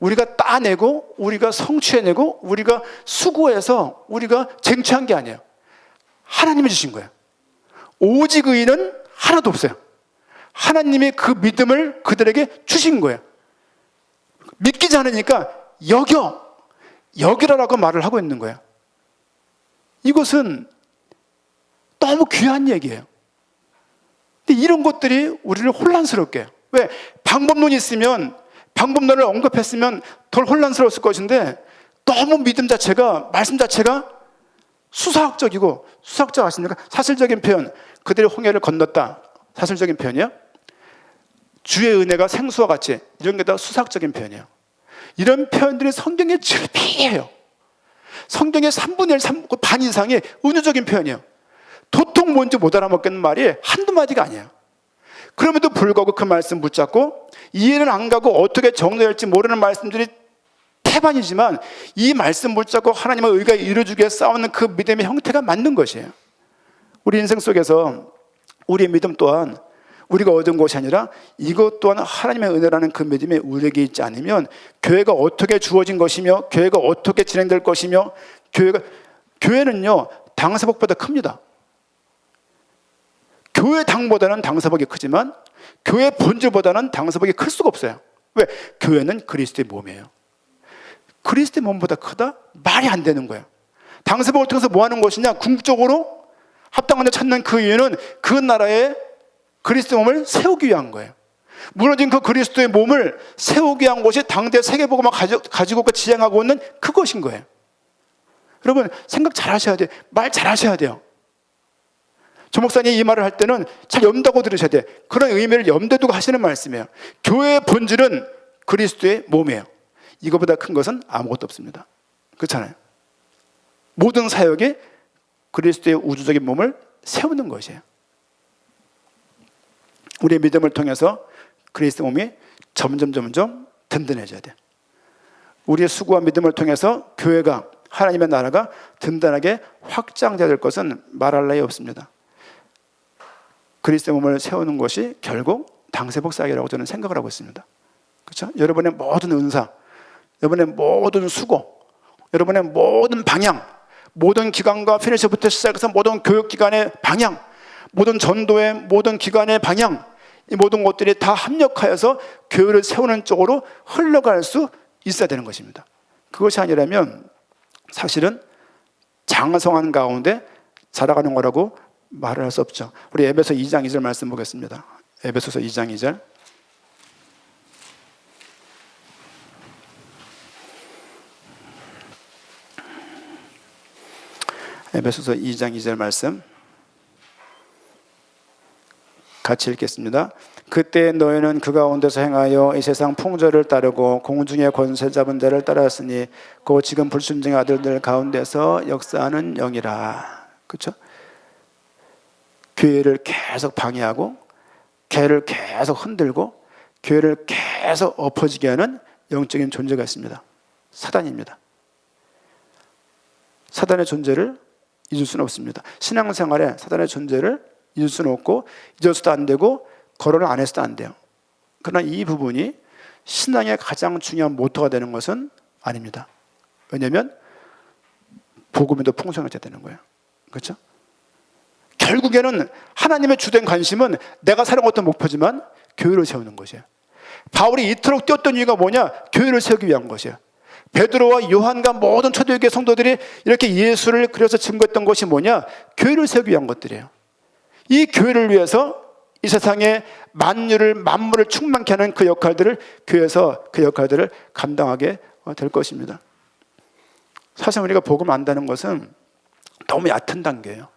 우리가 따내고 우리가 성취해내고 우리가 수고해서 우리가 쟁취한 게 아니에요. 하나님이 주신 거예요. 오직 의인은 하나도 없어요. 하나님이 그 믿음을 그들에게 주신 거예요. 믿기지 않으니까 여기라라고 말을 하고 있는 거예요. 이것은 너무 귀한 얘기예요. 근데 이런 것들이 우리를 혼란스럽게 해요. 왜? 방법론이 있으면 방법론을 언급했으면 덜 혼란스러웠을 것인데 너무 믿음 자체가 말씀 자체가 수사학적이고 수사학적 아십니까? 사실적인 표현 그들의 홍해를 건넜다. 사실적인 표현이에요. 주의 은혜가 생수와 같이 이런 게 다 수사학적인 표현이에요. 이런 표현들이 성경에 질비해요. 성경의 3분의 1, 반 이상이 은유적인 표현이에요. 도통 뭔지 못 알아먹겠는 말이 한두 마디가 아니에요. 그럼에도 불구하고 그 말씀 붙잡고 이해는 안 가고 어떻게 정리할지 모르는 말씀들이 태반이지만 이 말씀 붙잡고 하나님의 의가 이루어지게 싸우는 그 믿음의 형태가 맞는 것이에요. 우리 인생 속에서 우리의 믿음 또한 우리가 얻은 것이 아니라 이것 또한 하나님의 은혜라는 그 믿음이 우리에게 있지 않으면 교회가 어떻게 주어진 것이며 교회가 어떻게 진행될 것이며 교회는요 당사복보다 큽니다. 교회 당보다는 당사복이 크지만 교회 본질보다는 당사복이 클 수가 없어요. 왜? 교회는 그리스도의 몸이에요. 그리스도의 몸보다 크다? 말이 안 되는 거예요. 당세복을 통해서 뭐 하는 것이냐? 궁극적으로 합당한 자 찾는 그 이유는 그 나라의 그리스도의 몸을 세우기 위한 거예요. 무너진 그 그리스도의 몸을 세우기 위한 것이 당대 세계복음을 가지고 지향하고 있는 그것인 거예요. 여러분 생각 잘 하셔야 돼요. 말 잘 하셔야 돼요. 조 목사님이 이 말을 할 때는 잘 염두하고 들으셔야 돼요. 그런 의미를 염두에 두고 하시는 말씀이에요. 교회의 본질은 그리스도의 몸이에요. 이거보다 큰 것은 아무것도 없습니다. 그렇잖아요. 모든 사역이 그리스도의 우주적인 몸을 세우는 것이에요. 우리의 믿음을 통해서 그리스도 몸이 점점 든든해져야 돼요. 우리의 수고와 믿음을 통해서 교회가, 하나님의 나라가 든든하게 확장될 것은 말할 나위 없습니다. 그리스도 몸을 세우는 것이 결국 당세복 사역이라고 저는 생각을 하고 있습니다. 그렇죠? 여러분의 모든 은사, 여러분의 모든 수고, 여러분의 모든 방향, 모든 기관과 피니셔부터 시작해서 모든 교육기관의 방향, 모든 전도의 모든 기관의 방향, 이 모든 것들이 다 합력하여서 교회를 세우는 쪽으로 흘러갈 수 있어야 되는 것입니다. 그것이 아니라면 사실은 장성한 가운데 자라가는 거라고 말을 할 수 없죠. 우리 에베소 2장 2절 말씀 보겠습니다. 에베소서 2장 2절. 에베소서 2장 2절 말씀 같이 읽겠습니다. 그때 너희는 그 가운데서 행하여 이 세상 풍조를 따르고 공중의 권세 잡은 자를 따랐으니 그 지금 불순종의 아들들 가운데서 역사하는 영이라. 그렇죠? 교회를 계속 방해하고 교회를 계속 흔들고 교회를 계속 엎어지게 하는 영적인 존재가 있습니다. 사단입니다. 사단의 존재를 잊을 수는 없습니다. 신앙생활에 사단의 존재를 잊을 수는 없고 잊어서도 안 되고 거론을 안 해서도 안 돼요. 그러나 이 부분이 신앙의 가장 중요한 모토가 되는 것은 아닙니다. 왜냐하면 복음이 더 풍성해져야 되는 거예요. 그렇죠? 결국에는 하나님의 주된 관심은 내가 사는 것도 목표지만 교회를 세우는 것이에요. 바울이 이토록 뛰었던 이유가 뭐냐? 교회를 세우기 위한 것이에요. 베드로와 요한과 모든 초대교회 성도들이 이렇게 예수를 그려서 증거했던 것이 뭐냐? 교회를 세우기 위한 것들이에요. 이 교회를 위해서 이 세상의 만물을 충만케 하는 그 역할들을 교회에서 그 역할들을 감당하게 될 것입니다. 사실 우리가 복음 안다는 것은 너무 얕은 단계예요.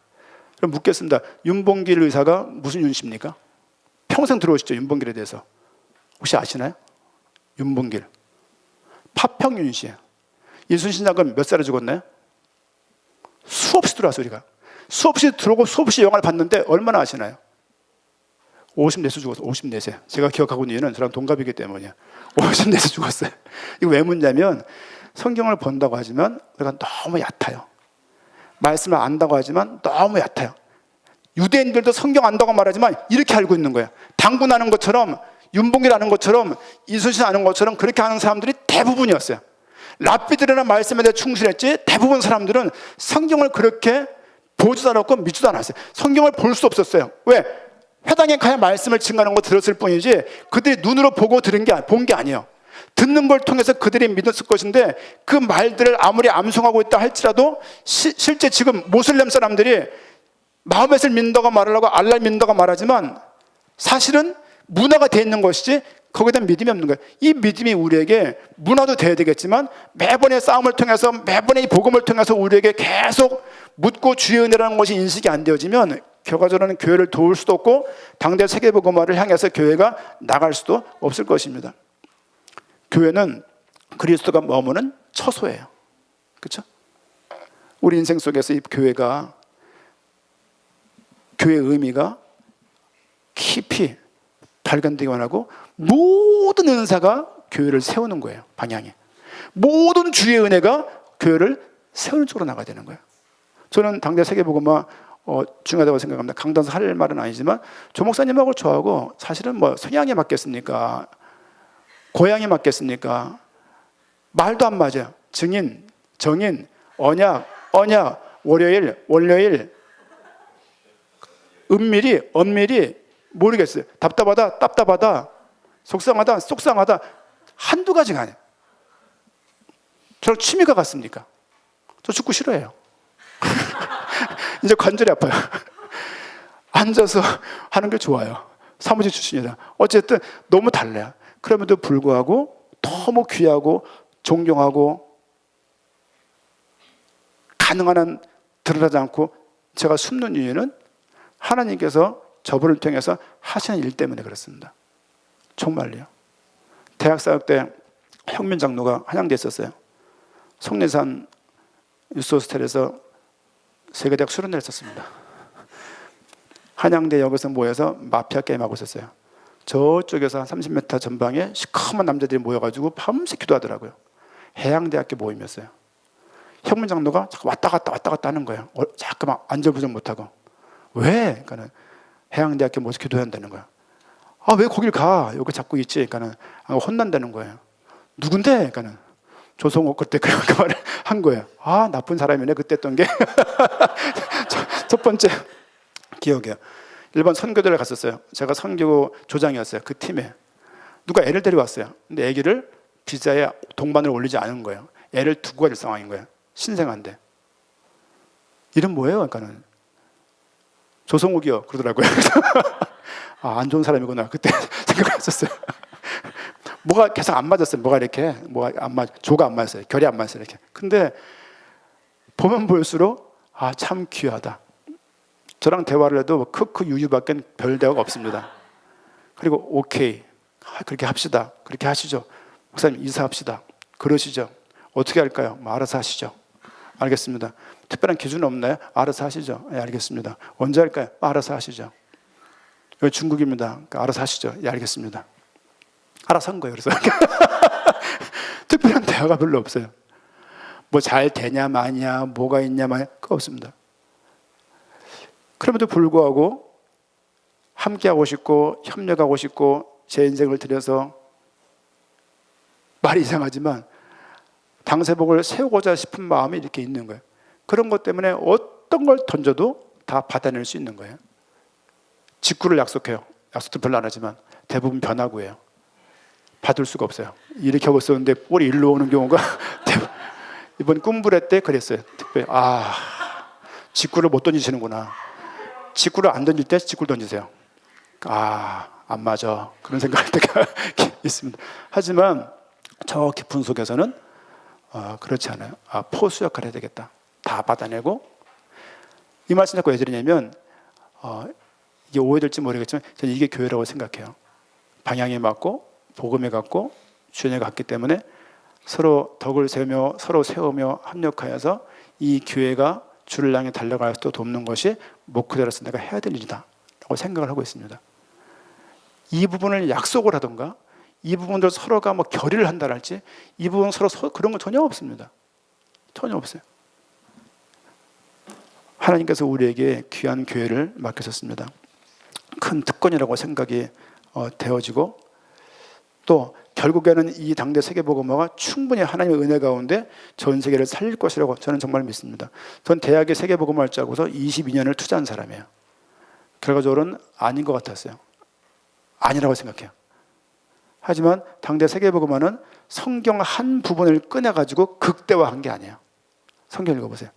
그럼 묻겠습니다. 윤봉길 의사가 무슨 윤씨입니까? 평생 들어오시죠, 윤봉길에 대해서. 혹시 아시나요? 윤봉길. 파평 윤씨예요. 이순신 장군 몇 살에 죽었나요? 수없이 들어와서 우리가. 수없이 들어오고 수없이 영화를 봤는데 얼마나 아시나요? 54세 죽었어요. 54세. 제가 기억하고 있는 이유는 저랑 동갑이기 때문이에요. 54세 죽었어요. 이거 왜 묻냐면 성경을 본다고 하지만 우리가 너무 얕아요. 말씀을 안다고 하지만 너무 얕아요. 유대인들도 성경 안다고 말하지만 이렇게 알고 있는 거예요. 당군 아는 것처럼, 윤봉길 아는 것처럼, 이순신 아는 것처럼 그렇게 아는 사람들이 대부분이었어요. 랍비들이라는 말씀에 대해 충실했지 대부분 사람들은 성경을 그렇게 보지도 않았고 믿지도 않았어요. 성경을 볼 수 없었어요. 왜? 회당에 가야 말씀을 증거하는 거 들었을 뿐이지 그들이 눈으로 보고 본 게 아니에요. 듣는 걸 통해서 그들이 믿었을 것인데 그 말들을 아무리 암송하고 있다 할지라도 실제 지금 모슬렘 사람들이 마호멧을 믿는다고 말하려고 알라를 믿는다고 말하지만 사실은 문화가 되어 있는 것이지 거기에 대한 믿음이 없는 거예요. 이 믿음이 우리에게 문화도 돼야 되겠지만 매번의 싸움을 통해서 매번의 이 복음을 통해서 우리에게 계속 묻고 주의 은혜라는 것이 인식이 안 되어지면 결과적으로는 교회를 도울 수도 없고 당대 세계복음화를 향해서 교회가 나갈 수도 없을 것입니다. 교회는 그리스도가 머무는 처소예요. 그렇죠? 우리 인생 속에서 이 교회가 교회의 의미가 깊이 발견되기 원하고 모든 은사가 교회를 세우는 거예요. 방향이. 모든 주의 은혜가 교회를 세우는 쪽으로 나가야 되는 거예요. 저는 당대 세계복음화 중요하다고 생각합니다. 강단서 할 말은 아니지만 조 목사님하고 저하고 사실은 뭐 성향에 맞겠습니까? 고향에 맞겠습니까? 말도 안 맞아요. 증인, 정인, 언약, 월요일, 은밀히, 엄밀히 모르겠어요. 답답하다, 속상하다 한두 가지가 아니에요. 저랑 취미가 같습니까? 저 축구 싫어해요. 이제 관절이 아파요. 앉아서 하는 게 좋아요. 사무직 출신이라. 어쨌든 너무 달라요. 그럼에도 불구하고 너무 귀하고 존경하고 가능한 한 드러나지 않고 제가 숨는 이유는 하나님께서 저분을 통해서 하시는 일 때문에 그렇습니다. 정말요. 대학 사역 때 혁민 장로가 한양대에 있었어요. 속리산 유스호스텔에서 세계대학 수련회를 했었습니다. 한양대 역에서 모여서 마피아 게임하고 있었어요. 저쪽에서 한 30m 전방에 시커먼 남자들이 모여가지고 밤새 기도하더라고요. 해양대학교 모임이었어요. 혁민 장로가 자꾸 왔다 갔다 하는 거예요. 자꾸만 안절부절 못하고. 왜? 그러니까는 해양대학교 모여서 기도해야 한다는 거야. 아, 왜 거길 가? 여기 자꾸 있지? 그러니까는 혼난다는 거예요. 누군데? 그러니까는 조성옥 그때 그 말을 한 거예요. 아, 나쁜 사람이네 그때 했던 게. 첫 번째 기억이에요. 일본 선교대를 갔었어요. 제가 선교 조장이었어요. 그 팀에 누가 애를 데려왔어요. 근데 애기를 비자에 동반을 올리지 않은 거예요. 애를 두고 갈 상황인 거예요. 신생한데. 이름 뭐예요? 그러니까는 조성욱이요 그러더라고요. 아, 안 좋은 사람이구나 그때 생각했었어요. 뭐가 계속 안 맞았어요. 뭐가 이렇게 뭐가 안 맞, 조가 안 맞았어요. 결이 안 맞았어요. 이렇게. 근데 보면 볼수록 아, 참 귀하다. 저랑 대화를 해도 크크 유유밖에 별 대화가 없습니다. 그리고 오케이, 그렇게 합시다. 그렇게 하시죠. 목사님 이사합시다. 그러시죠. 어떻게 할까요? 뭐 알아서 하시죠. 알겠습니다. 특별한 기준은 없나요? 알아서 하시죠. 예, 알겠습니다. 언제 할까요? 알아서 하시죠. 여기 중국입니다. 그러니까 알아서 하시죠. 예, 알겠습니다. 알아서 한 거예요. 그래서 특별한 대화가 별로 없어요. 뭐 잘 되냐 마냐, 뭐가 있냐 마냐, 그거 없습니다. 그럼에도 불구하고 함께하고 싶고 협력하고 싶고 제 인생을 들여서 말이 이상하지만 당세복을 세우고자 싶은 마음이 이렇게 있는 거예요. 그런 것 때문에 어떤 걸 던져도 다 받아낼 수 있는 거예요. 직구를 약속해요. 약속도 별로 안 하지만 대부분 변하고예요. 받을 수가 없어요. 이렇게 하고 있었는데 볼이 일로 오는 경우가 이번 꿈브레 때 그랬어요. 특별히 아, 직구를 못 던지시는구나. 직구를 안 던질 때 직구를 던지세요. 아, 안 맞아. 그런 생각할 때가 있습니다. 하지만 저 깊은 속에서는 그렇지 않아요. 아, 포수 역할을 해야 되겠다. 다 받아내고. 이 말씀 자꾸 왜 드리냐면 이게 오해될지 모르겠지만 저는 이게 교회라고 생각해요. 방향에 맞고 복음에 갖고 주연에 갖기 때문에 서로 덕을 세우며 서로 세우며 합력하여서 이 교회가 주를 향해 달려갈 수 돕는 것이 목표대로서 내가 해야 될 일이다 라고 생각을 하고 있습니다. 이 부분을 약속을 하던가 이 부분들 서로가 뭐 결의를 한다랄지 이 부분 서로 그런 건 전혀 없습니다. 전혀 없어요. 하나님께서 우리에게 귀한 교회를 맡기셨습니다. 큰 특권이라고 생각이 되어지고 또 결국에는 이 당대 세계복음화가 충분히 하나님의 은혜 가운데 전 세계를 살릴 것이라고 저는 정말 믿습니다. 전 대학에 세계복음화를 짜고서 22년을 투자한 사람이에요. 결과적으로는 아닌 것 같았어요. 아니라고 생각해요. 하지만 당대 세계복음화는 성경 한 부분을 꺼내가지고 극대화한 게 아니에요. 성경 읽어보세요.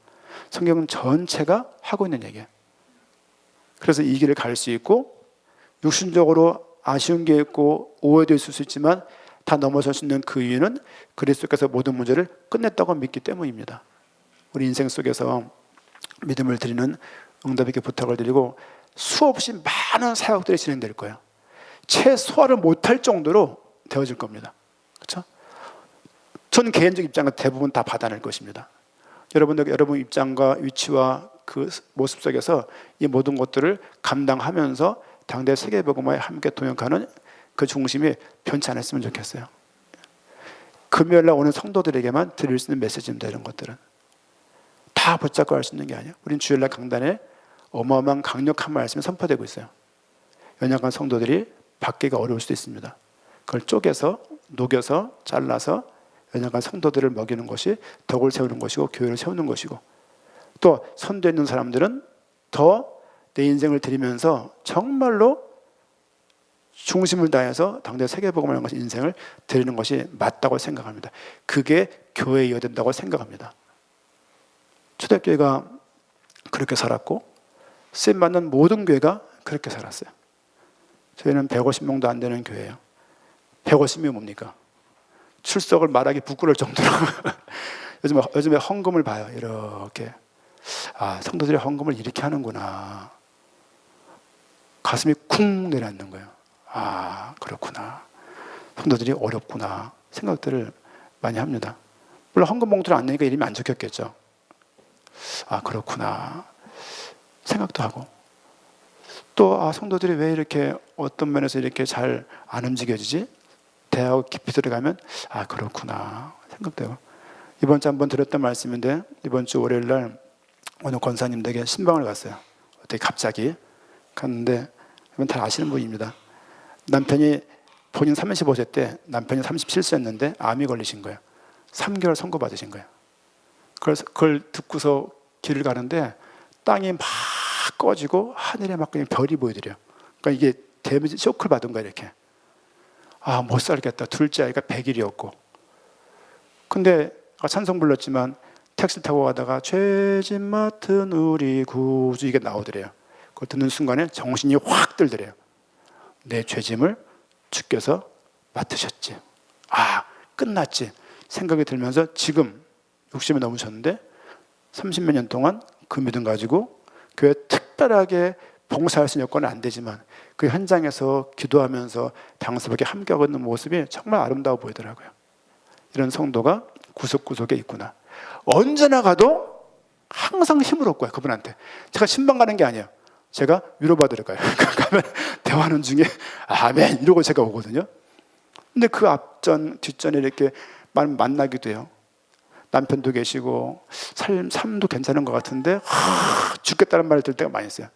성경은 전체가 하고 있는 얘기예요. 그래서 이 길을 갈 수 있고 육신적으로 아쉬운 게 있고 오해도 있을 수 있지만 다 넘어설 수 있는 그 이유는 그리스도께서 모든 문제를 끝냈다고 믿기 때문입니다. 우리 인생 속에서 믿음을 드리는 응답에게 부탁을 드리고 수없이 많은 사역들이 진행될 거예요. 최소화를 못할 정도로 되어질 겁니다. 그렇죠? 전 개인적 입장은 대부분 다 받아낼 것입니다. 여러분들 여러분 입장과 위치와 그 모습 속에서 이 모든 것들을 감당하면서 당대 세계복음화에 함께 동역하는 그 중심이 변치 않았으면 좋겠어요. 금요일날 오는 성도들에게만 드릴 수 있는 메시지입니다. 이런 것들은 다 붙잡고 할 수 있는 게 아니에요. 우린 주일날 강단에 어마어마한 강력한 말씀이 선포되고 있어요. 연약한 성도들이 받기가 어려울 수도 있습니다. 그걸 쪼개서 녹여서 잘라서 연약한 성도들을 먹이는 것이 덕을 세우는 것이고 교회를 세우는 것이고 또 선도에 있는 사람들은 더 내 인생을 드리면서 정말로 중심을 다해서 당대 세계복음을 하는 것이 인생을 드리는 것이 맞다고 생각합니다. 그게 교회여야 된다고 생각합니다. 초대교회가 그렇게 살았고 쓰임받는 모든 교회가 그렇게 살았어요. 저희는 150명도 안 되는 교회예요. 150명이 뭡니까? 출석을 말하기 부끄러울 정도로 요즘에 헌금을 봐요. 이렇게 성도들이 헌금을 이렇게 하는구나. 가슴이 쿵 내려앉는 거예요. 그렇구나. 성도들이 어렵구나 생각들을 많이 합니다. 물론 헌금 봉투를 안 내니까 이름이 안 적혔겠죠. 그렇구나 생각도 하고, 또 성도들이 왜 이렇게 어떤 면에서 이렇게 잘 안 움직여지지? 대하고 깊이 들어가면 그렇구나 생각되고. 이번 주 한번 드렸던 말씀인데, 이번 주 월요일 날 어느 권사님 댁에 신방을 갔어요. 어떻게 갑자기 갔는데, 이건 다 아시는 분입니다. 남편이 본인 35세 때 남편이 37세였는데 암이 걸리신 거예요. 3개월 선고받으신 거예요. 그래서 그걸 듣고서 길을 가는데 땅이 막 꺼지고 하늘에 막 그냥 별이 보이더래요. 그러니까 이게 데미지 쇼크를 받은 거예요. 이렇게 못 살겠다. 둘째 아이가 100일이었고, 근데 찬송 불렀지만 택시 타고 가다가 죄짐 맡은 우리 구주 이게 나오더래요. 그걸 듣는 순간에 정신이 확 들더래요. 내 죄짐을 주께서 맡으셨지. 끝났지 생각이 들면서 지금 60이 넘으셨는데 30몇 년 동안 그 믿음 가지고 교회 특별하게 봉사할 수 있는 여건은 안 되지만 그 현장에서 기도하면서 당사복에 함께하고 있는 모습이 정말 아름다워 보이더라고요. 이런 성도가 구석구석에 있구나. 언제나 가도 항상 힘을 얻고요. 그분한테 제가 신방 가는 게 아니에요. 제가 위로받으러 가요. 가면 대화하는 중에 아멘 이러고 제가 오거든요. 근데 그 앞전 뒷전에 이렇게 만나기도 해요. 남편도 계시고 삶도 괜찮은 것 같은데 죽겠다는 말을 들을 때가 많이 있어요.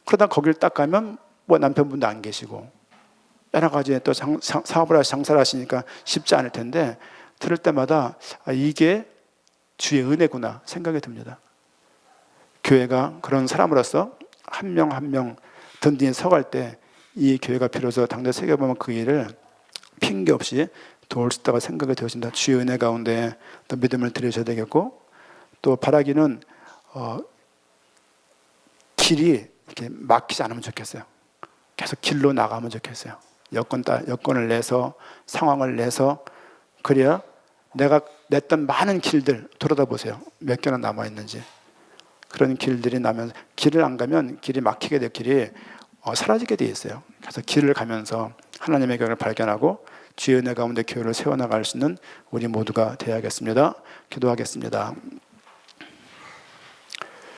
그러다 거길 딱 가면 남편분도 안 계시고 여러 가지 또 사업을 하시 장사를 하시니까 쉽지 않을 텐데, 들을 때마다 이게 주의 은혜구나 생각이 듭니다. 교회가 그런 사람으로서 한 명 한 명 든든히 서갈 때 이 교회가 비로소 당대 세계보면 그 일을 핑계 없이 도울 수 있다고 생각이 되어진다. 주의 은혜 가운데 또 믿음을 들으셔야 되겠고, 또 바라기는 길이 이렇게 막히지 않으면 좋겠어요. 계속 길로 나가면 좋겠어요. 여건을 내서 상황을 내서, 그래야 내가 냈던 많은 길들 돌아다 보세요. 몇 개나 남아 있는지. 그런 길들이 나면, 길을 안 가면 길이 막히게 될 길이 사라지게 돼 있어요. 그래서 길을 가면서 하나님의 교회를 발견하고 주의 은혜 가운데 교회를 세워나갈 수 있는 우리 모두가 되어야겠습니다. 기도하겠습니다.